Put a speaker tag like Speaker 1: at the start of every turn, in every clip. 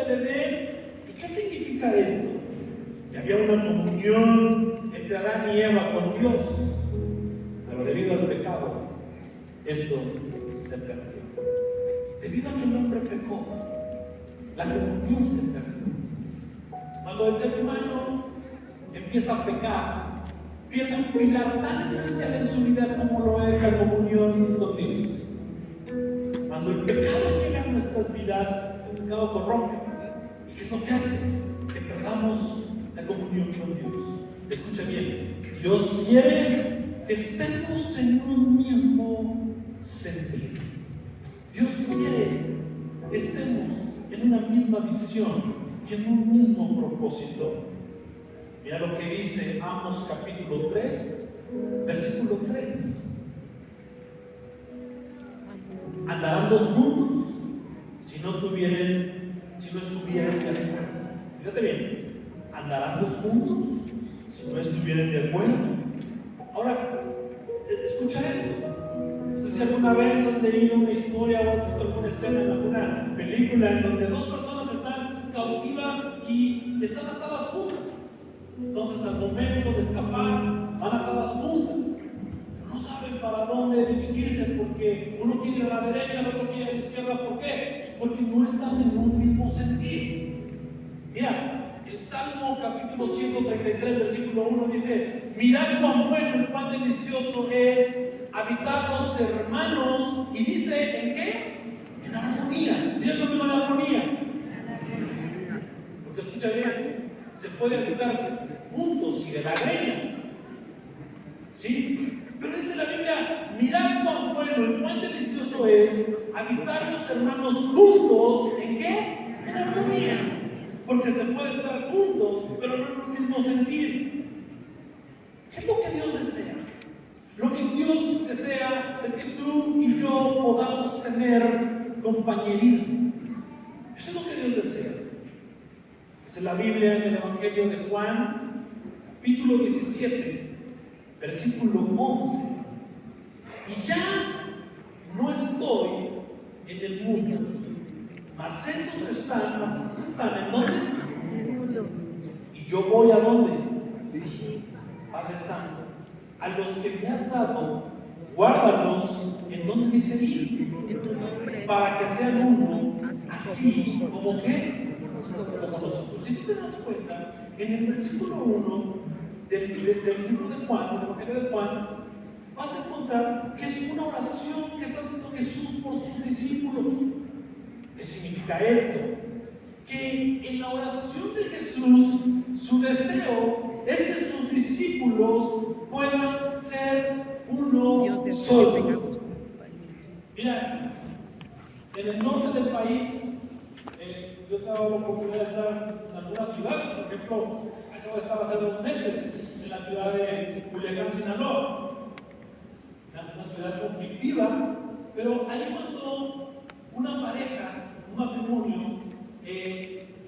Speaker 1: del Edén. ¿Y qué significa esto? Que había una comunión entre Adán y Eva con Dios, pero debido al pecado, esto se perdió. Debido a que el hombre pecó, la comunión se perdió. Cuando el ser humano empieza a pecar, pierde un pilar tan esencial en su vida como lo es la comunión con Dios. Cuando el pecado llega a nuestras vidas, el pecado corrompe. ¿Y qué es lo que hace? Que perdamos la comunión con Dios. Escucha bien, Dios quiere que estemos en un mismo sentir. Dios quiere que estemos en una misma visión y en un mismo propósito. Mira lo que dice Amos capítulo 3, versículo 3. Andarán dos juntos si no estuvieran de acuerdo. Fíjate bien, andarán dos juntos si no estuvieran de acuerdo. Ahora, escucha esto. No sé si alguna vez has leído una historia o has visto alguna escena en alguna película en donde dos personas están cautivas y están atadas juntas. Entonces, al momento de escapar, van atadas juntas, pero no saben para dónde dirigirse, porque uno quiere ir a la derecha, el otro quiere a la izquierda. ¿Por qué? Porque no están en un mismo sentir. Mira, el Salmo capítulo 133, versículo 1 dice: mirad cuán bueno y cuán delicioso es habitar los hermanos. Y dice, ¿en qué? En armonía. Dios lo digo, en armonía. Porque escucha bien, se puede habitar juntos y de la greña, ¿sí? Pero dice la Biblia: mirad cuán bueno y cuán delicioso es habitar los hermanos juntos. ¿En qué? En armonía. Porque se puede estar juntos, pero no en un mismo sentir. ¿Qué es lo que Dios desea? Lo que Dios desea es que tú y yo podamos tener compañerismo. Eso es lo que Dios desea. Dice la Biblia en el Evangelio de Juan, capítulo 17, versículo 11. Y ya no estoy en el mundo, mas estos están ¿en dónde? Y yo voy ¿a dónde? Padre Santo, a los que me has dado, guárdalos. ¿En dónde dice ir? Para que sean uno, así como que como nosotros. Si tú te das cuenta, en el versículo 1 del libro de Juan, del Evangelio de Juan, vas a encontrar que es una oración que está haciendo Jesús por sus discípulos. ¿Qué significa esto? Que en la oración de Jesús, su deseo es que sus discípulos puedan ser uno solo. Mira, en el norte del país, yo he tenido la oportunidad de estar en algunas ciudades. Por ejemplo, acabo de estar hace 2 meses en la ciudad de Culiacán, Sinaloa, una ciudad conflictiva, pero ahí cuando una pareja, un matrimonio,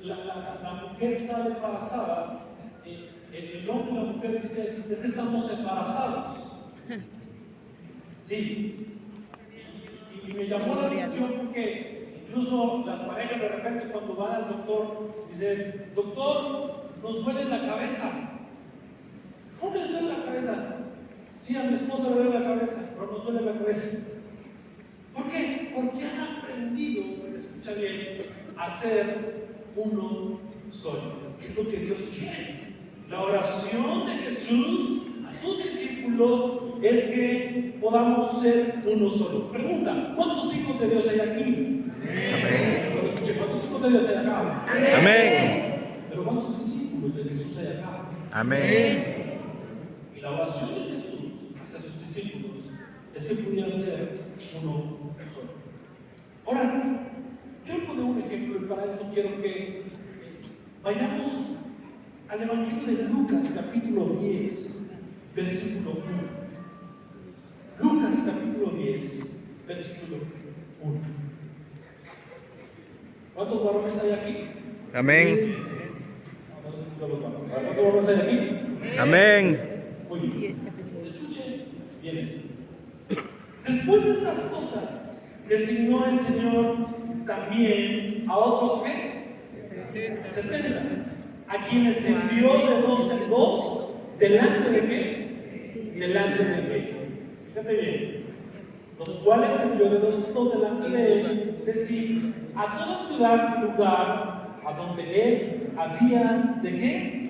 Speaker 1: la mujer sale embarazada, el hombre y la mujer dice: es que estamos embarazados. Sí. Y me llamó la atención porque incluso las parejas de repente cuando van al doctor dicen: doctor, nos duele la cabeza. ¿Cómo que les duele la cabeza? Sí, a mi esposa le duele la cabeza, pero nos duele la cabeza. ¿Por qué? Porque han aprendido, escucha bien, a ser uno solo. ¿Qué es lo que Dios quiere? La oración de Jesús a sus discípulos es que podamos ser uno solo. Pregunta: ¿cuántos hijos de Dios hay aquí? Amén. Pero escuche, ¿cuántos hijos de Dios hay acá? Amén. Pero ¿cuántos discípulos de Jesús hay acá? Amén. Y la oración de Jesús hacia sus discípulos es que pudieran ser uno solo. Ahora, quiero poner un ejemplo, y para esto quiero que vayamos al Evangelio de Lucas, capítulo 10, versículo 1. Lucas, capítulo 10, versículo 1. ¿Cuántos varones hay aquí? Amén. ¿Cuántos varones hay aquí? Amén. Oye, escuchen bien esto. Después de estas cosas, designó el Señor también a otros 70. A quienes envió de dos en dos, ¿delante de qué? Delante de qué. Fíjate bien. Los cuales envió de dos en dos delante de él, decir, a toda ciudad y lugar a donde él había de qué.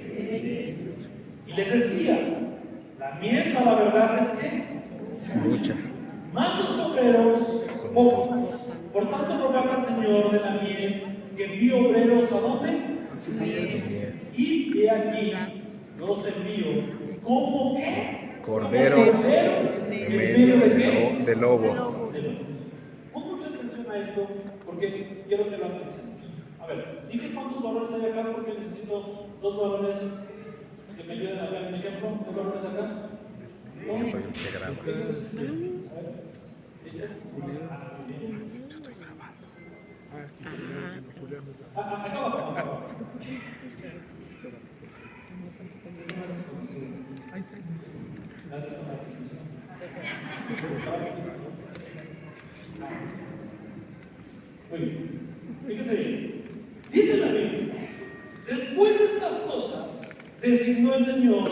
Speaker 1: Y les decía, la mies a la verdad es que
Speaker 2: Mucha.
Speaker 1: más los obreros pocos. Por tanto, rogad al Señor de la mies que envíe obreros a dónde. Y he aquí, los envío como que
Speaker 2: Corderos
Speaker 1: en medio de qué?
Speaker 2: de lobos.
Speaker 1: De lobos. Pon mucha atención a esto porque quiero que lo analicemos. A ver, dije cuántos valores hay acá porque necesito dos valores que me ayuden a ver. ¿Un ejemplo? ¿Dos valores acá? ¿No?
Speaker 2: Yo soy el que graba.
Speaker 1: A ver, ¿viste? Ah, muy bien.
Speaker 2: Yo estoy grabando.
Speaker 1: Acá abajo. Muy bien. Fíjese bien. Dice la Biblia, después de estas cosas, designó el Señor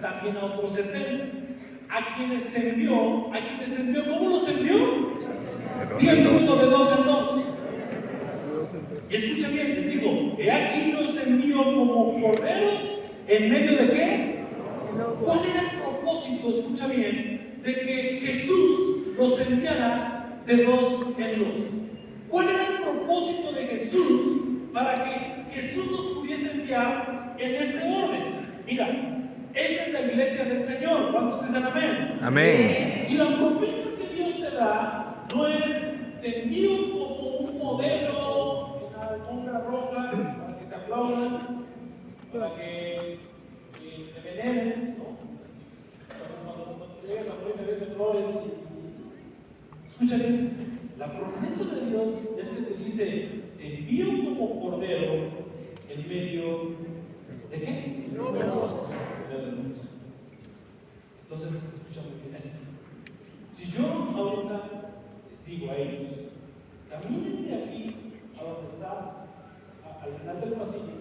Speaker 1: también a otros 70, a quienes envió, ¿cómo los envió? Diez minutos de dos en dos. Y escucha bien, les digo, he aquí los envío como corderos en medio de qué? ¿Cuál era el propósito, escucha bien, de que Jesús los enviara de dos en dos? ¿Cuál era el propósito de Jesús para que Jesús nos pudiese enviar en este orden? Mira, esta es la iglesia del Señor. ¿Cuántos dicen amén?
Speaker 2: Amén.
Speaker 1: Y la promesa que Dios te da no es te envío como un modelo en la alfombra roja para que te aplaudan, para que te veneren, ¿no? Cuando llegas a poner de flores. Escucha bien, la promesa de Dios es que te dice, te envío como cordero en medio de qué? De lobos. Entonces, escucha muy bien esto. Si yo ahorita les digo a ellos, caminen de aquí a donde está, al final del pasillo,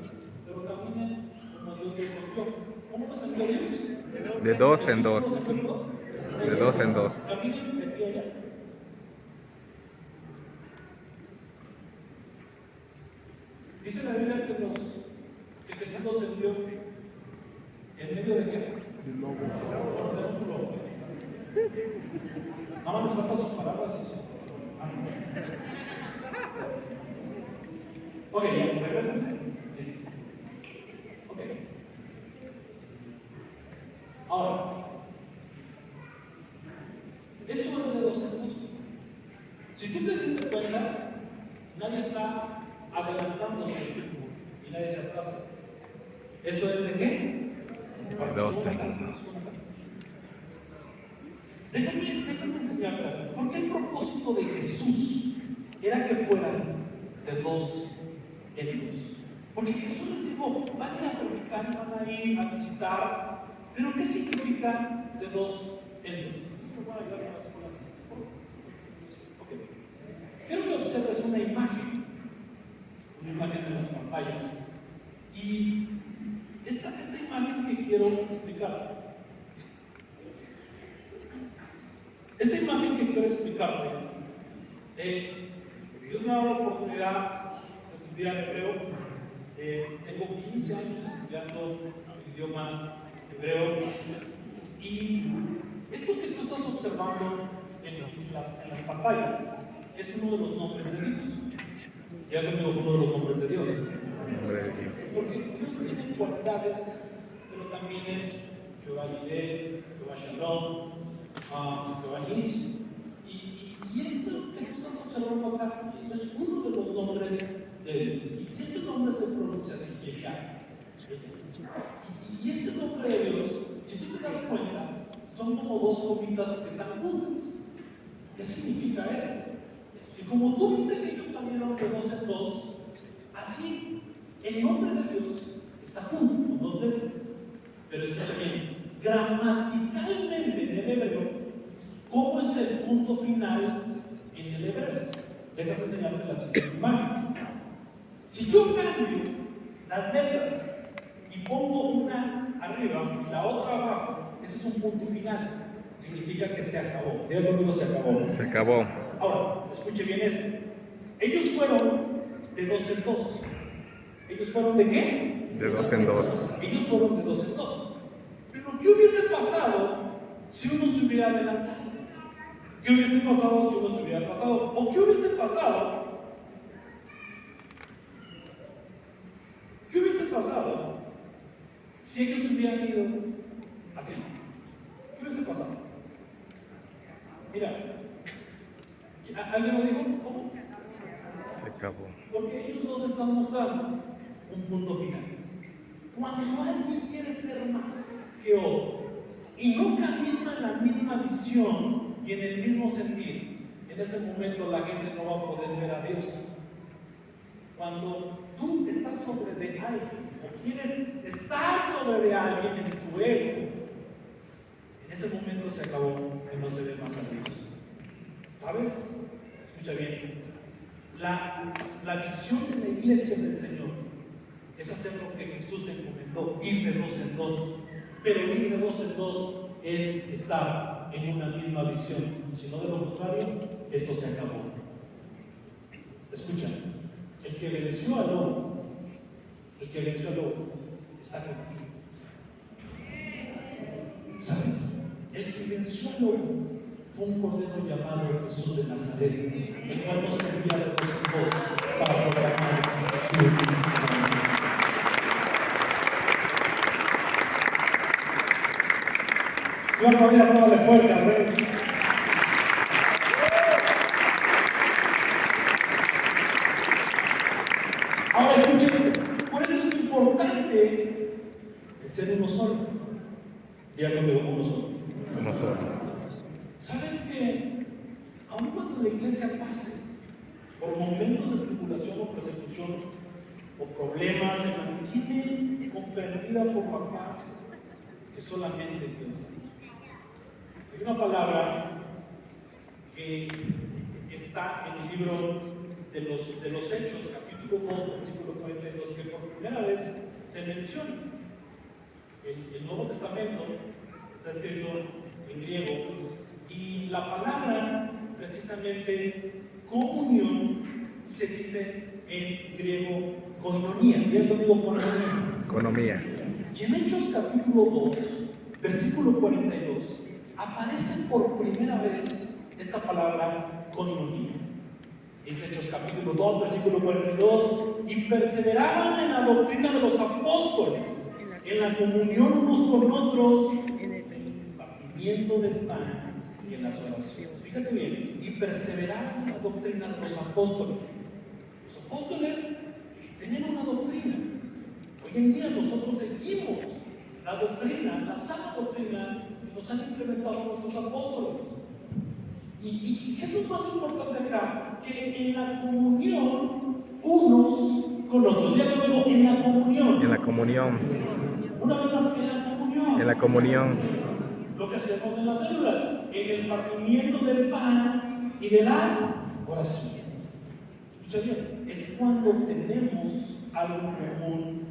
Speaker 1: pero caminen como Dios les envió. ¿Cómo nos envió Dios?
Speaker 2: De dos en dos. De dos en dos.
Speaker 1: Caminen de aquí a allá. Dice la Biblia que Jesús nos envió en medio de qué? De lobo. Nos damos un lobo. Nada más nos faltan sus palabras y sus ok, ya, regresense. Listo. Ok. Ahora, eso es de dos en dos. Si tú te diste cuenta, nadie está adelantándose y nadie se atrasa. ¿Eso es de qué?
Speaker 2: Dos.
Speaker 1: Déjame enseñarte. ¿Por qué el propósito de Jesús era que fueran de dos en dos? Porque Jesús les dijo, van a ir a predicar, van a ir a visitar. ¿Pero qué significa de dos en dos? Eso me va a ayudar a las escuelas. Okay. Quiero que observes una imagen en las pantallas. Y esta imagen que quiero explicar. Esta imagen que quiero explicarte, Dios me ha dado la oportunidad de estudiar hebreo. Tengo 15 años estudiando el idioma hebreo. Y esto que tú estás observando en las pantallas es uno de los nombres de Dios. Ya conmigo uno de los nombres de Dios. Porque Dios tiene cualidades, pero también es Jehová Jireh, Jehová Shalom, Jehová Nissi. Y esto que tú estás observando acá es uno de los nombres de Dios. Y este nombre se pronuncia así, Yehá. Y este nombre de Dios, si tú te das cuenta, son como dos copitas que están juntas. ¿Qué significa esto? Que como tú viste que ellos salieron de dos en dos, así el nombre de Dios está junto con dos letras. Pero escucha bien, gramaticalmente en el hebreo, ¿cómo es el punto final en el hebreo? Déjame enseñarte la siguiente imagen. Si yo cambio las letras y pongo una arriba y la otra abajo, ese es un punto final. Significa que se acabó. Diga conmigo, se acabó.
Speaker 2: Se acabó.
Speaker 1: Ahora, escuche bien esto. Ellos fueron de dos en dos. ¿Ellos fueron de qué?
Speaker 2: De dos en dos.
Speaker 1: Ellos fueron de dos en dos. Pero ¿qué hubiese pasado si uno se hubiera adelantado? ¿Qué hubiese pasado si uno se hubiera atrasado? ¿O qué hubiese pasado? ¿Qué hubiese pasado si ellos hubieran ido así? ¿Qué hubiese pasado? Mira, ¿alguien lo dijo? ¿Cómo?
Speaker 2: Se acabó.
Speaker 1: Porque ellos dos están mostrando un punto final. Cuando alguien quiere ser más que otro y no camina en la misma visión y en el mismo sentir, en ese momento la gente no va a poder ver a Dios. Cuando tú estás sobre de alguien o quieres estar sobre de alguien en tu ego, en ese momento se acabó y no se ve más a Dios. ¿Sabes? Escucha bien. La visión de la iglesia del Señor es hacer lo que Jesús encomendó, ir de dos en dos. Pero ir de dos en dos es estar en una misma visión. Si no, de lo contrario, esto se acabó. Escucha, el que venció al lobo, está contigo. ¿Sabes? El que venció al lobo fue un cordero llamado Jesús de Nazaret, el cual nos envía de dos en dos para proclamar su evangelio. Se va a poder aplaudirle fuerte al Rey. Ahora escuchen esto. Por eso es importante el ser uno solo. Diga conmigo, uno solo.
Speaker 2: Uno solo.
Speaker 1: ¿Sabes que aun cuando la iglesia pase por momentos de tribulación o persecución o problemas, se mantiene comprendida por la paz que solamente Dios da? Hay una palabra que está en el libro de los Hechos, capítulo 2, versículo 42, que por primera vez se menciona. El Nuevo Testamento está escrito en griego y la palabra, precisamente, comunión, se dice en griego koinonia. ¿Bien lo digo, koinonia?
Speaker 2: Economía.
Speaker 1: Y en Hechos capítulo 2, versículo 42, aparece por primera vez esta palabra koinonia. Dice Hechos capítulo 2, versículo 42, y perseveraban en la doctrina de los apóstoles, en la comunión unos con otros, en el partimiento del pan y en las oraciones. Fíjate bien, y perseveraban en la doctrina de los apóstoles. Los apóstoles tenían una doctrina. Hoy en día nosotros seguimos la doctrina, la sana doctrina que nos han implementado nuestros apóstoles. ¿Y qué es lo más importante acá? Que en la comunión unos con otros. Ya lo digo, en la comunión.
Speaker 2: En la comunión.
Speaker 1: Una vez más, en la comunión.
Speaker 2: En la comunión.
Speaker 1: Lo que hacemos en las células, en el partimiento del pan y de las oraciones. Escucha bien, es cuando tenemos algo común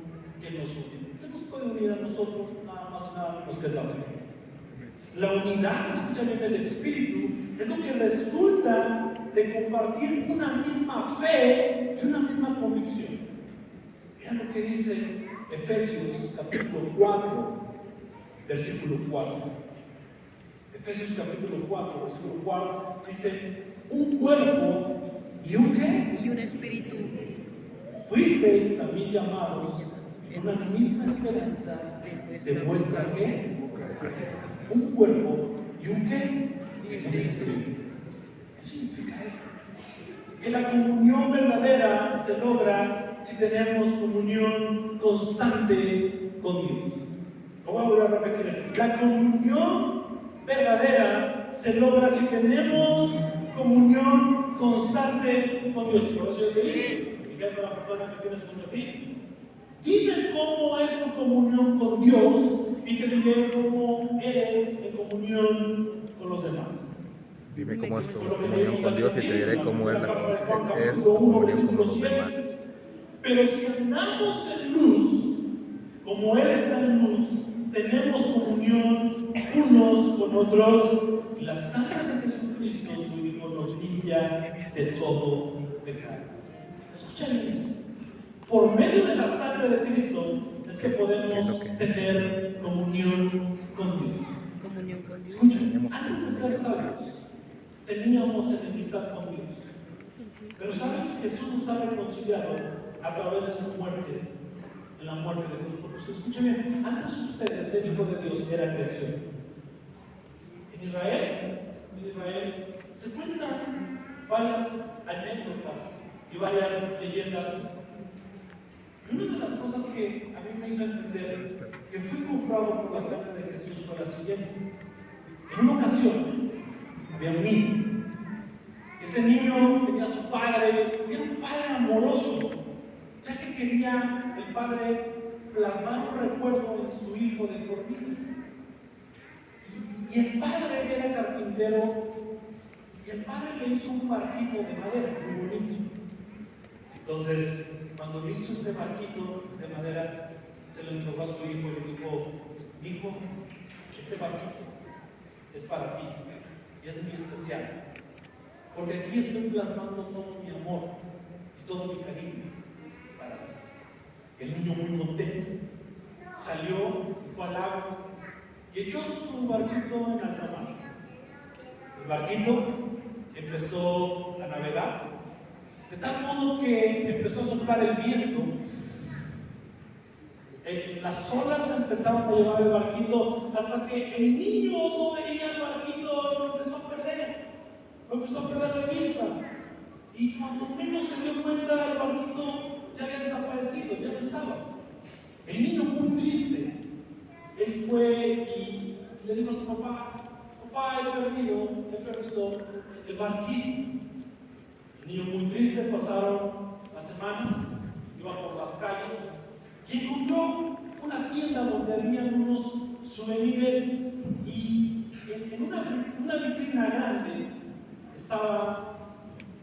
Speaker 1: que nos une. ¿Qué nos puede unir a nosotros? Nada más y nada menos que la fe. La unidad, escucha bien, del Espíritu es lo que resulta de compartir una misma fe y una misma convicción. Mira lo que dice Efesios capítulo 4, versículo 4. Efesios capítulo 4, versículo 4 dice: un cuerpo y un ¿qué?
Speaker 3: Y un espíritu.
Speaker 1: Fuisteis también llamados en una misma esperanza de vuestra ¿qué? Un cuerpo y un ¿qué? Un espíritu. ¿Qué significa esto? Que la comunión verdadera se logra si tenemos comunión constante con Dios. Lo voy a volver a repetir. La comunión verdadera se logra si tenemos comunión constante con Dios. Por eso yo te dije, y es la persona que tienes junto a ti, dime cómo es tu comunión con Dios y te diré cómo eres en comunión con los demás.
Speaker 2: Dime cómo es tu comunión con Dios y te diré cómo es tu comunión con los demás.
Speaker 1: Pero si andamos en luz, como Él está en luz, tenemos comunión unos con otros, y la sangre de Jesucristo, su Hijo, nos limpia de todo pecado. Escucha bien esto. Por medio de la sangre de Cristo es que podemos tener comunión con Dios. Escucha, antes de ser salvos, teníamos enemistad con Dios. Pero sabes, Jesús nos ha reconciliado a través de su muerte, en la muerte de Cristo. Porque escucha bien, antes ustedes, el Hijo de Dios, era creación. En Israel se cuentan varias anécdotas y varias leyendas. Y una de las cosas que a mí me hizo entender que fui comprado por la sangre de Jesús fue la siguiente. En una ocasión había un niño. Este niño tenía a su padre, y era un padre amoroso, ya que quería el padre plasmar un recuerdo en su hijo de por vida. Y el padre era carpintero, y el padre le hizo un barquito de madera muy bonito. Entonces, cuando le hizo este barquito de madera, se lo entregó a su hijo y le dijo: hijo, este barquito es para ti y es muy especial, porque aquí estoy plasmando todo mi amor y todo mi cariño para ti. El niño, muy contento, salió y fue al lago y echó su barquito en alta mar. El barquito empezó a navegar, de tal modo que empezó a soplar el viento. Las olas empezaron a llevar el barquito hasta que el niño no veía el barquito y lo empezó a perder de vista. Y cuando menos se dio cuenta, el barquito ya había desaparecido, ya no estaba. El niño, muy triste, él fue y le dijo a su papá: papá, he perdido el barquito. El niño, muy triste, pasaron las semanas, iba por las calles y encontró una tienda donde habían unos souvenirs, y en una vitrina grande estaba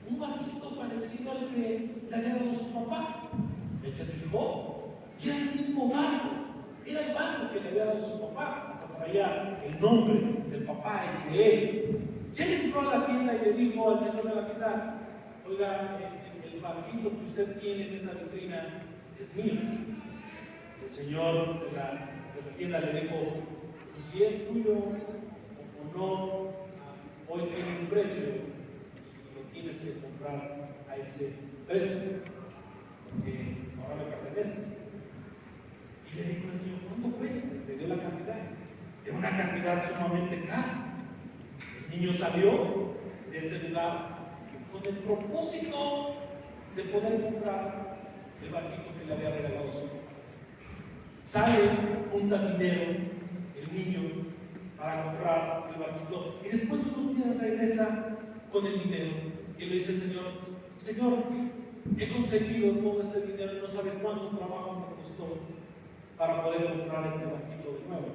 Speaker 1: un barquito parecido al que le había dado su papá. Él se fijó y era el mismo barco, era el barco que le había dado su papá, hasta traía el nombre del papá y de él. Y él entró a la tienda y le dijo al señor de la tienda: oiga, el barquito que usted tiene en esa vitrina es mío. El señor de la tienda le dijo: pues si es tuyo o no, hoy tiene un precio y lo tienes que comprar a ese precio, porque ahora me pertenece. Y le dijo al niño: ¿cuánto cuesta? Le dio la cantidad. Era una cantidad sumamente cara. El niño salió de ese lugar con el propósito de poder comprar el barquito que le había regalado su papá. Sale, junta dinero el niño para comprar el barquito, y después de unos días regresa con el dinero y le dice al señor: señor, he conseguido todo este dinero y no sabe cuánto trabajo me costó para poder comprar este barquito de nuevo.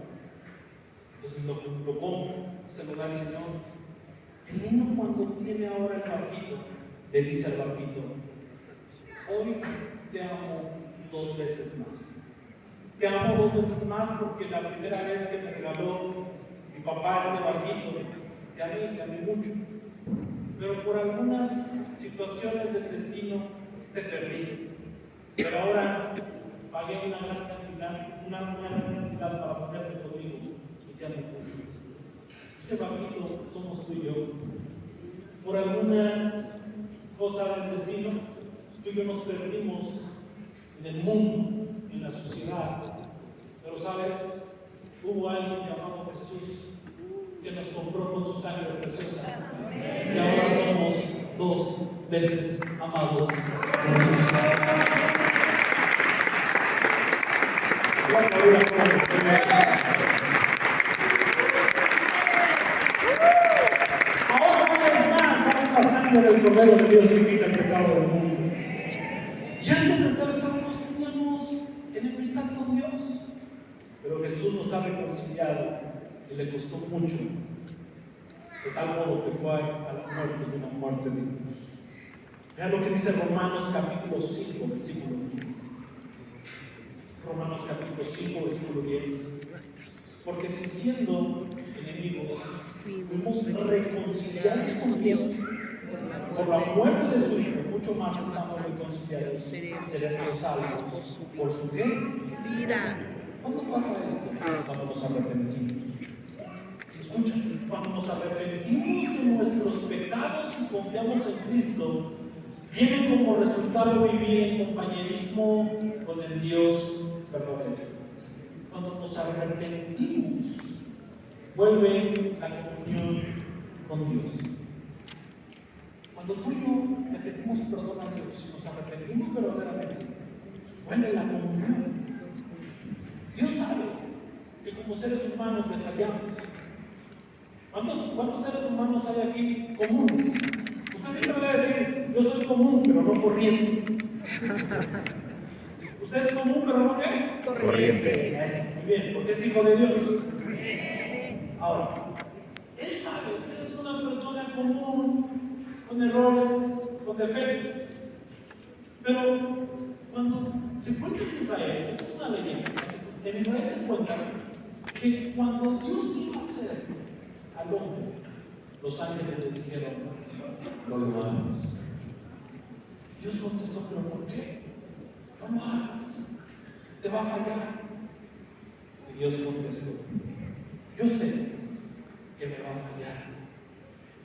Speaker 1: Entonces lo compra, se lo da al señor. El niño, cuando tiene ahora el barquito, le dice al barquito: hoy te amo 2 veces más. Te amo 2 veces más porque la primera vez que me regaló mi papá este barquito, te amé mucho. Pero por algunas situaciones del destino te perdí. Pero ahora pagué una gran cantidad para tenerte conmigo y te amo mucho. Ese barquito somos tú y yo. Por alguna cosa del destino, tú y yo nos perdimos en el mundo, en la sociedad. Pero sabes, hubo alguien llamado Jesús que nos compró con su sangre preciosa. Y ahora somos 2 veces amados por Dios. Ahora vamos la sangre del Cordero de Dios que quita el pecado del mundo. Y antes de ser salvos teníamos enemistad con Dios, pero Jesús nos ha reconciliado y le costó mucho, de tal modo que fue a la muerte, de una muerte de cruz. Vean lo que dice Romanos capítulo 5, versículo 10. 5, versículo 10. Porque si siendo enemigos fuimos reconciliados con Dios por la muerte de su Hijo, mucho más estamos reconciliados, seremos salvos por su ¿qué?
Speaker 3: Vida.
Speaker 1: ¿Cuándo pasa esto? Cuando nos arrepentimos. Escucha, cuando nos arrepentimos de nuestros pecados y confiamos en Cristo, viene como resultado vivir en compañerismo con el Dios verdadero. Cuando nos arrepentimos, vuelve la comunión con Dios. Cuando tú y yo le pedimos perdón a Dios y nos arrepentimos verdaderamente, vuelve la comunión. Dios sabe que como seres humanos le fallamos. ¿Cuántos seres humanos hay aquí comunes? Usted siempre va a decir, yo soy común, pero no corriente. ¿Usted es común, pero no qué?
Speaker 2: Corriente.
Speaker 1: Eso, muy bien, porque es hijo de Dios. Ahora, Él sabe que eres una persona común, con errores, con defectos. Pero cuando se cuenta en Israel, esta es una leyenda, en Israel se cuenta que cuando Dios iba a hacer al hombre, los ángeles le dijeron, no lo hagas. Dios contestó, ¿pero por qué? No lo hagas, te va a fallar. Y Dios contestó, yo sé que me va a fallar,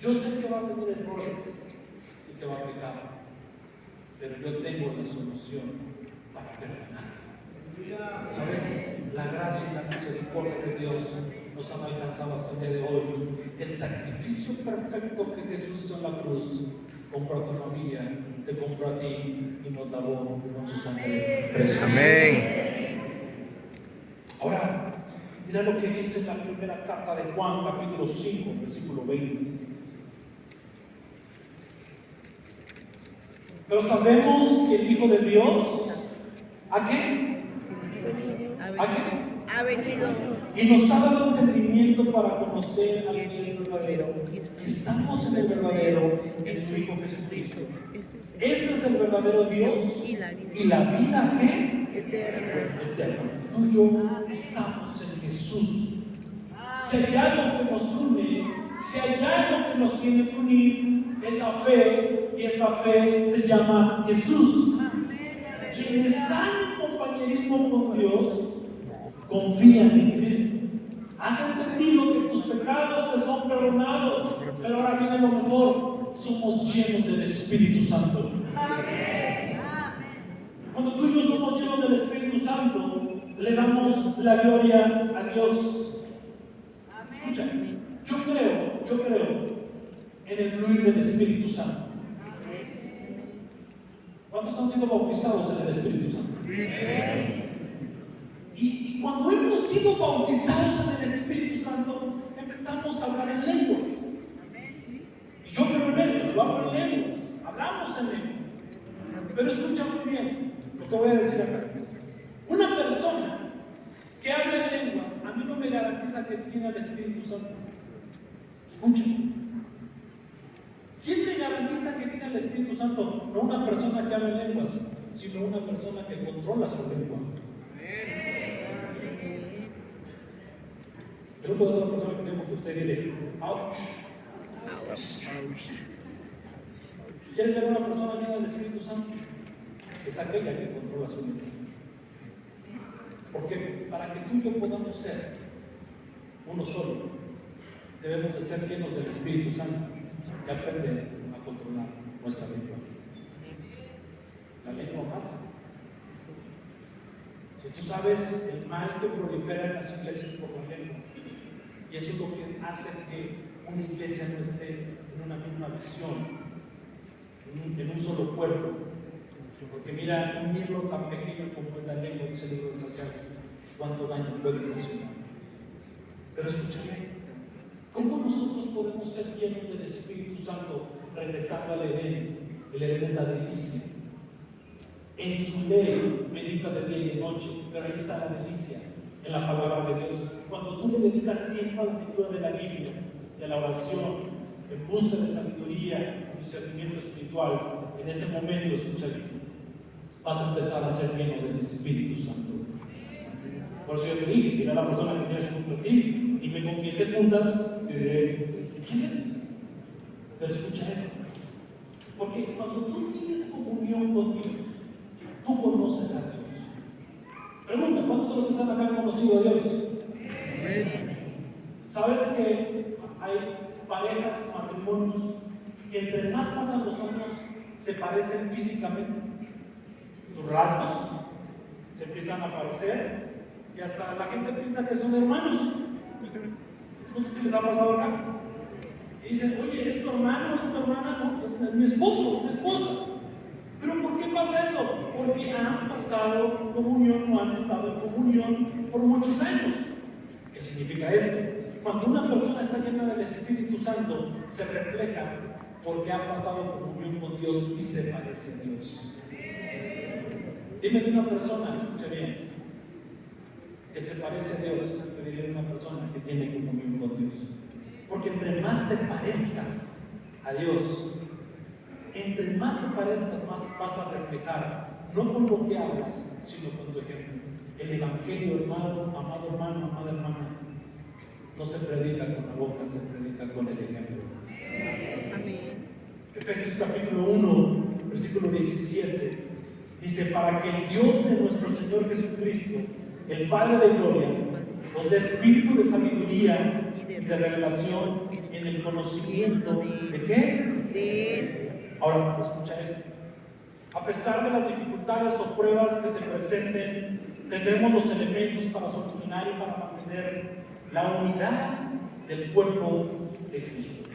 Speaker 1: yo sé que va a tener errores y que va a pecar, pero yo tengo la solución para perdonarte. ¿Sabes? La gracia y la misericordia de Dios nos han alcanzado hasta el día de hoy. El sacrificio perfecto que Jesús hizo en la cruz compró a tu familia, te compró a ti y nos lavó con su sangre preciosa.
Speaker 2: Amén.
Speaker 1: Ahora, mira lo que dice en la primera carta de Juan, capítulo 5, versículo 20. Pero sabemos que el Hijo de Dios, ¿a qué? ¿A qué?
Speaker 3: Ha venido.
Speaker 1: Y nos ha dado entendimiento para conocer al que es verdadero. Y estamos en el verdadero, en su Hijo Jesucristo. Este es el verdadero Dios y la vida ¿qué? Eterna. Tú y yo estamos en Jesús. Si hay algo que nos une, si hay algo que nos tiene que unir, es la fe, y esta fe se llama Jesús. Quienes están en compañerismo con Dios, confían en Cristo. Has entendido que tus pecados te son perdonados, pero ahora viene lo mejor, somos llenos del Espíritu Santo. Cuando tú y yo somos llenos del Espíritu Santo, le damos la gloria a Dios. Escucha, yo creo en el fluir del Espíritu Santo. ¿Cuántos han sido bautizados en el Espíritu Santo? Y cuando hemos sido bautizados en el Espíritu Santo, empezamos a hablar en lenguas. Y yo creo en esto, yo hablo en lenguas, hablamos en lenguas. Pero escucha muy bien lo que voy a decir acá. Una persona que habla en lenguas, a mí no me garantiza que tiene el Espíritu Santo. Escucha. ¿Quién me garantiza que tiene el Espíritu Santo? No una persona que habla en lenguas, sino una persona que controla su lengua. Yo no puedo ser una persona que tengo que usted dile, ouch. ¿Quieres ver a una persona llena del Espíritu Santo? Es aquella que controla su lengua. Porque para que tú y yo podamos ser uno solo, debemos de ser llenos del Espíritu Santo y aprender a controlar nuestra lengua. La lengua mata. Si tú sabes el mal que prolifera en las iglesias por la lengua, y eso es lo que hace que una iglesia no esté en una misma visión, en un solo cuerpo. Porque mira, un miembro tan pequeño como es la lengua, dice el libro de Santiago, cuánto daño puede ocasionar. Pero escúchame, ¿cómo nosotros podemos ser llenos del Espíritu Santo regresando al Edén? El Edén es la delicia. En su ley medita de día y de noche, pero ahí está la delicia, en la palabra de Dios. Cuando tú le dedicas tiempo a la lectura de la Biblia, de la oración, en busca de sabiduría, discernimiento espiritual, en ese momento, escucha bien, vas a empezar a ser lleno del Espíritu Santo. Por eso yo te dije, dile a la persona que tienes junto a ti, dime con quién te juntas, te diré quién eres. Pero escucha esto, porque cuando tú tienes comunión con Dios, tú conoces a Dios. Pregunta, ¿cuántos de los que están acá han conocido a Dios? ¿Sabes que hay parejas, matrimonios, que entre más pasan los años se parecen físicamente? Sus rasgos se empiezan a parecer y hasta la gente piensa que son hermanos. No sé si les ha pasado acá. Y dicen, oye, ¿es tu hermano? ¿Es tu hermana? No, pues es mi esposo, mi esposa. ¿Pero por qué pasa eso? Porque han pasado comunión o han estado en comunión por muchos años. ¿Qué significa esto? Cuando una persona está llena del Espíritu Santo, se refleja porque ha pasado comunión con Dios y se parece a Dios. Dime de una persona, escucha bien, que se parece a Dios, te diré de una persona que tiene comunión con Dios. Porque entre más te parezcas a Dios, entre más te parezcas, más vas a reflejar, no con lo que hablas, sino con tu ejemplo. El Evangelio, hermano, amado hermano, amada hermana, no se predica con la boca, se predica con el ejemplo.
Speaker 3: Amén.
Speaker 1: Efesios capítulo 1, versículo 17, dice: para que el Dios de nuestro Señor Jesucristo, el Padre de gloria, nos dé espíritu de sabiduría y de revelación en el conocimiento de ¿qué?
Speaker 3: De Él.
Speaker 1: Ahora, escucha esto. A pesar de las dificultades o pruebas que se presenten, tendremos los elementos para solucionar y para mantener la unidad del cuerpo de Cristo.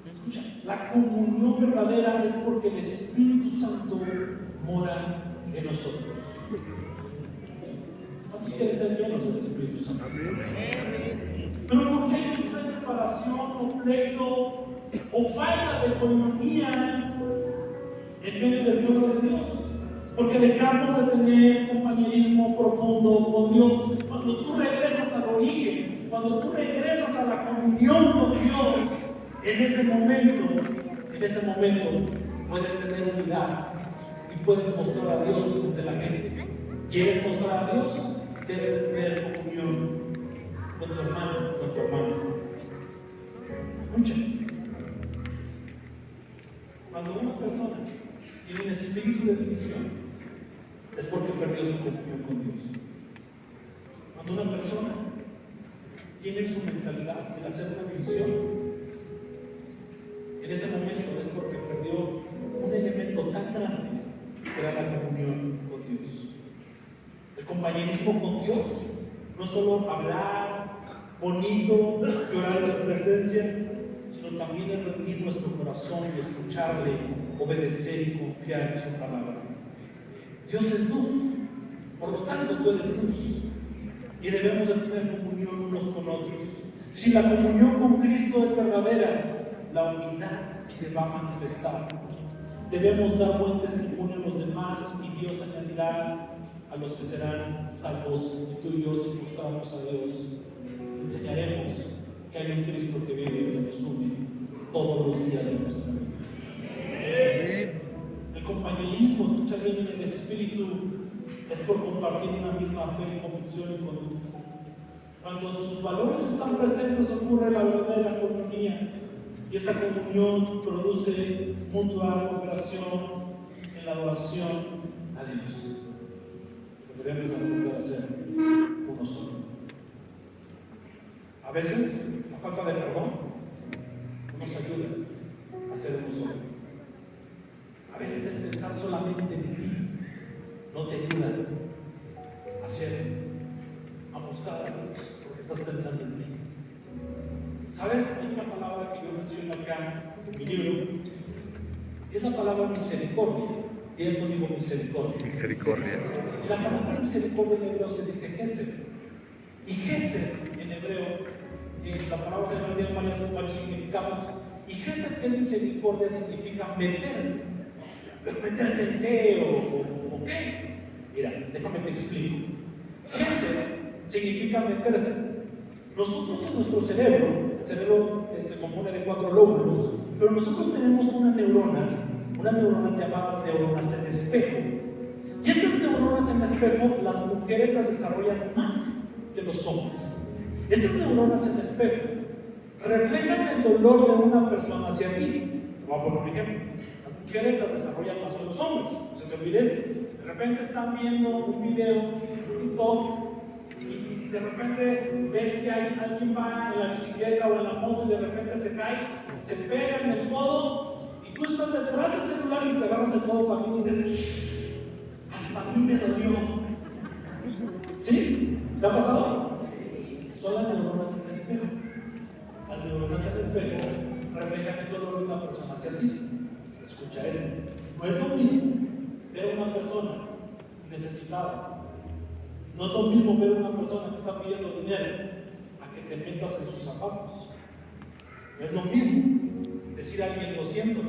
Speaker 1: Escucha, la comunión verdadera es porque el Espíritu Santo mora en nosotros. ¿Cuántos quieren ser llenos del Espíritu Santo? Pero ¿por qué hay veces hay separación o pleito o falta de coinonía en medio del pueblo de Dios? Porque dejamos de tener compañerismo profundo con Dios. Cuando tú regresas al origen, cuando tú regresas a la comunión con Dios, en ese momento puedes tener unidad y puedes mostrar a Dios ante la gente. ¿Quieres mostrar a Dios? Debes tener comunión con tu hermano, con tu hermana. Escucha, cuando una persona tiene un espíritu de división, es porque perdió su comunión con Dios. Cuando una persona tiene su mentalidad de hacer una división, en ese momento es porque perdió un elemento tan grande que era la comunión con Dios. El compañerismo con Dios no solo hablar bonito, llorar en su presencia, sino también es rendir nuestro corazón y escucharle, obedecer y confiar en su palabra. Dios es luz, por lo tanto tú eres luz y debemos de tener comunión unos con otros. Si la comunión con Cristo es verdadera, la unidad se va a manifestar. Debemos dar buen testimonio a los demás y Dios añadirá a los que serán salvos. Y tú y yo, si mostramos a Dios, enseñaremos que hay un Cristo que vive y que nos une todos los días de nuestra vida. El compañerismo, escucha bien, en el Espíritu es por compartir una misma fe, convicción y conducta. Cuando sus valores están presentes ocurre la verdadera comunión, y esta comunión produce mutua cooperación en la adoración a Dios. Debemos aprender a ser uno solo. A veces la falta de perdón nos ayuda a ser uno solo. A veces el pensar solamente en ti no te ayuda a mostrar a Dios porque estás pensando en ti. ¿Sabes? Hay una palabra que yo menciono acá en mi libro, y es la palabra misericordia. Diga conmigo misericordia.
Speaker 2: Misericordia.
Speaker 1: Y la palabra misericordia en hebreo se dice Gesed. Y Gesed en hebreo, las palabras en hebreo tienen varios significados. Y Gesed, que es misericordia, significa meterse. ¿Pero meterse en qué o qué? Mira, déjame te explico. Gesed significa meterse. Nosotros en nuestro cerebro, el cerebro se compone de 4 lóbulos, pero nosotros tenemos unas neuronas llamadas neuronas en espejo. Y estas neuronas neuronas en espejo las mujeres las desarrollan más que los hombres. Estas neuronas en espejo reflejan el dolor de una persona hacia ti. Te voy a poner un ejemplo. Las mujeres las desarrollan más que los hombres. No se te olvide esto. De repente están viendo un video, un TikTok, y de repente ves que alguien va en la bicicleta o en la moto y de repente se cae, se pega en el codo y tú estás detrás del celular y te agarras el codo también y dices, hasta a mí me dolió. ¿Sí? ¿Te ha pasado? Son las neuronas en el espejo. Las neuronas en el espejo reflejan el dolor de una persona hacia ti. Escucha esto. No es lo mismo ver a una persona necesitada. No es lo mismo ver a una persona que está pidiendo dinero a que te metas en sus zapatos. No es lo mismo decir a alguien lo siento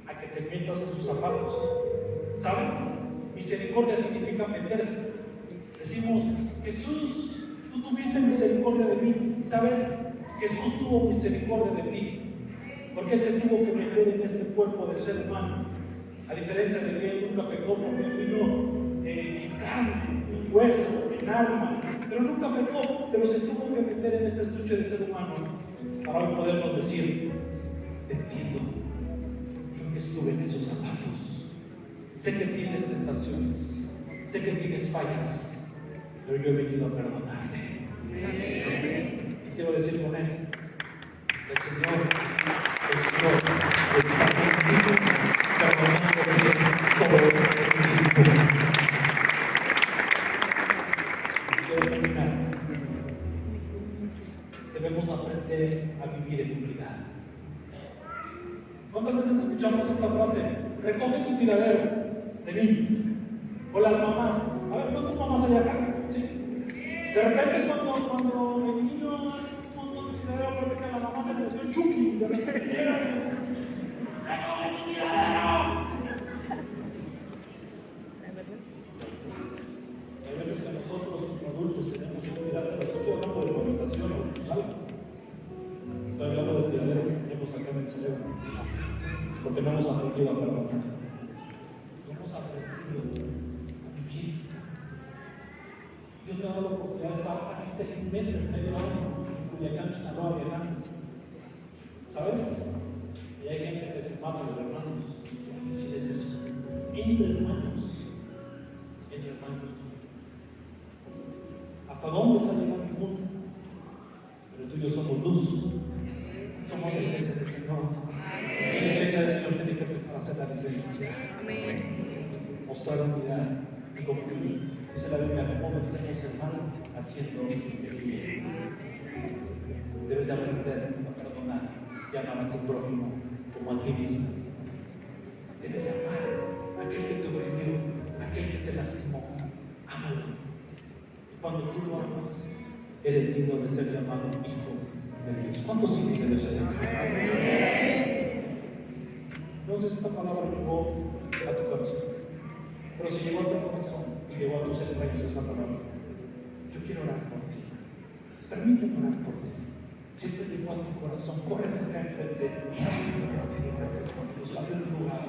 Speaker 1: a que te metas en sus zapatos. ¿Sabes? Misericordia significa meterse. Decimos, Jesús, tú tuviste misericordia de mí. ¿Y sabes? Jesús tuvo misericordia de ti. Porque Él se tuvo que meter en este cuerpo de ser humano. A diferencia de que Él nunca pecó, porque Él vino en carne, en hueso, en alma. Pero nunca pecó, pero se tuvo que meter en este estuche de ser humano para hoy podernos decir, te entiendo. Yo que estuve en esos zapatos. Sé que tienes tentaciones, sé que tienes fallas, pero yo he venido a perdonarte. ¿Qué quiero decir con esto? El Señor está contigo, perdonándote todo el tiempo. Quiero terminar. Debemos aprender a vivir en unidad. ¿Cuántas veces escuchamos esta frase? Recoge tu tiradero de niños. O las mamás. A ver, ¿cuántas mamás hay acá? ¿Sí? De repente cuando el niño hace un montón de tiradero, parece que a la mamá se le metió el chuki. De repente llega y ¡recoge tu tiradero! Hay veces que nosotros como adultos tenemos un tiradero. No estoy hablando de tu habitación o de tu sala. Estoy hablando del tiradero que tenemos acá en el cerebro. Porque no hemos aprendido a perdonar. No hemos aprendido a vivir. Dios me ha dado la oportunidad de estar casi 6 meses, medio año en Culiacán, Sinaloa, viajando. ¿Sabes? Y hay gente que se mata entre hermanos. Qué difícil es eso. Entre hermanos. Entre hermanos. ¿Hasta dónde está llegando el mundo? Pero tú y yo somos luz. Somos la iglesia del Señor. Y la iglesia del Señor tiene que empezar a hacer la diferencia. Mostrar unidad y comunión. Dice la Biblia, cómo vencemos el mal haciendo el bien. Debes de aprender a perdonar y amar a tu prójimo como a ti mismo. Debes amar a aquel que te ofendió, a aquel que te lastimó. Ámalo. Y cuando tú lo amas, eres digno de ser llamado hijo de Dios. ¿Cuántos hijos de Dios hay acá? No sé si esta palabra llegó a tu corazón, pero si llegó a tu corazón y llegó a tus entrañas esta palabra, yo quiero orar por ti. Permíteme orar por ti. Si esto llegó a tu corazón, corres acá enfrente, rápido, sal de tu lugar.